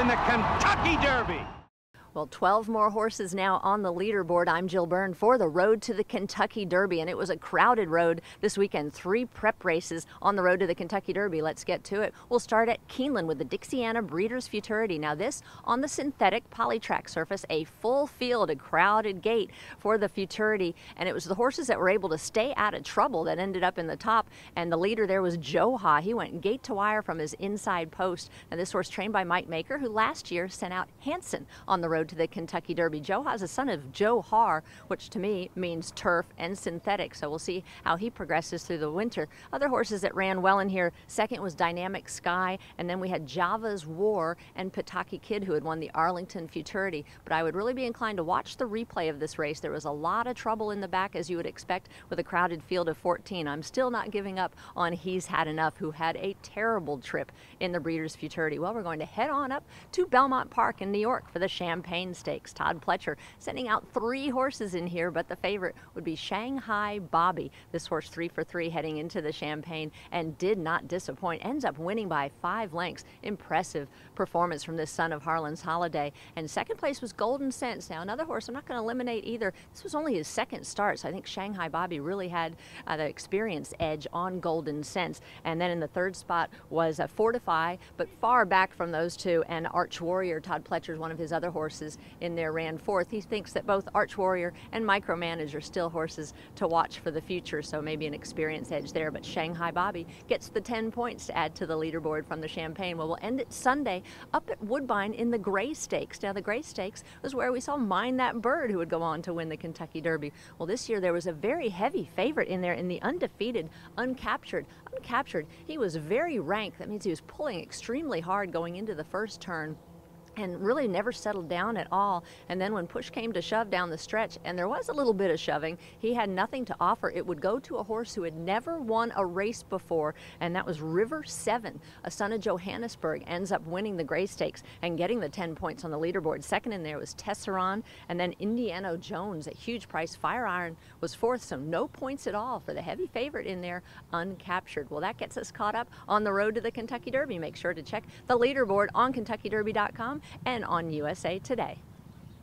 in the Kentucky Derby. Well, 12 more horses now on the leaderboard. I'm Jill Byrne for the road to the Kentucky Derby, and it was a crowded road this weekend. 3 prep races on the road to the Kentucky Derby. Let's get to it. We'll start at Keeneland with the Dixiana Breeders' Futurity. Now this on the synthetic polytrack surface, a full field, a crowded gate for the Futurity, and it was the horses that were able to stay out of trouble that ended up in the top, and the leader there was Joe Ha. He went gate to wire from his inside post, and this horse trained by Mike Maker, who last year sent out Hanson on the road to the Kentucky Derby. Joe Ha is a son of Joe Har, which to me means turf and synthetic, so we'll see how he progresses through the winter. Other horses that ran well in here, second was Dynamic Sky, and then we had Java's War and Pataki Kid, who had won the Arlington Futurity. But I would really be inclined to watch the replay of this race. There was a lot of trouble in the back, as you would expect, with a crowded field of 14. I'm still not giving up on He's Had Enough, who had a terrible trip in the Breeders' Futurity. Well, we're going to head on up to Belmont Park in New York for the Champagne Stakes. Todd Pletcher sending out 3 horses in here, but the favorite would be Shanghai Bobby. This horse 3 for 3 heading into the Champagne and did not disappoint. Ends up winning by 5 lengths. Impressive performance from this son of Harlan's Holiday. And second place was Golden Sense. Now another horse I'm not going to eliminate either. This was only his second start, so I think Shanghai Bobby really had the experience edge on Golden Sense. And then in the third spot was Fortify, but far back from those two, and Arch Warrior. Todd Pletcher is one of his other horses in there, ran 4th. He thinks that both Arch Warrior and Micromanage are still horses to watch for the future, so maybe an experience edge there. But Shanghai Bobby gets the 10 points to add to the leaderboard from the Champagne. Well, we'll end it Sunday up at Woodbine in the Gray Stakes. Now the Gray Stakes was where we saw Mind That Bird, who would go on to win the Kentucky Derby. Well, this year there was a very heavy favorite in there in the undefeated Uncaptured. He was very rank. That means he was pulling extremely hard going into the first turn and really never settled down at all. And then when push came to shove down the stretch, and there was a little bit of shoving, he had nothing to offer. It would go to a horse who had never won a race before, and that was River 7, a son of Johannesburg. Ends up winning the Gray Stakes and getting the 10 points on the leaderboard. Second in there was Tesseron, and then Indiana Jones at huge price. Fire Iron was 4th, so no points at all for the heavy favorite in there, Uncaptured. Well, that gets us caught up on the road to the Kentucky Derby. Make sure to check the leaderboard on KentuckyDerby.com and on USA Today.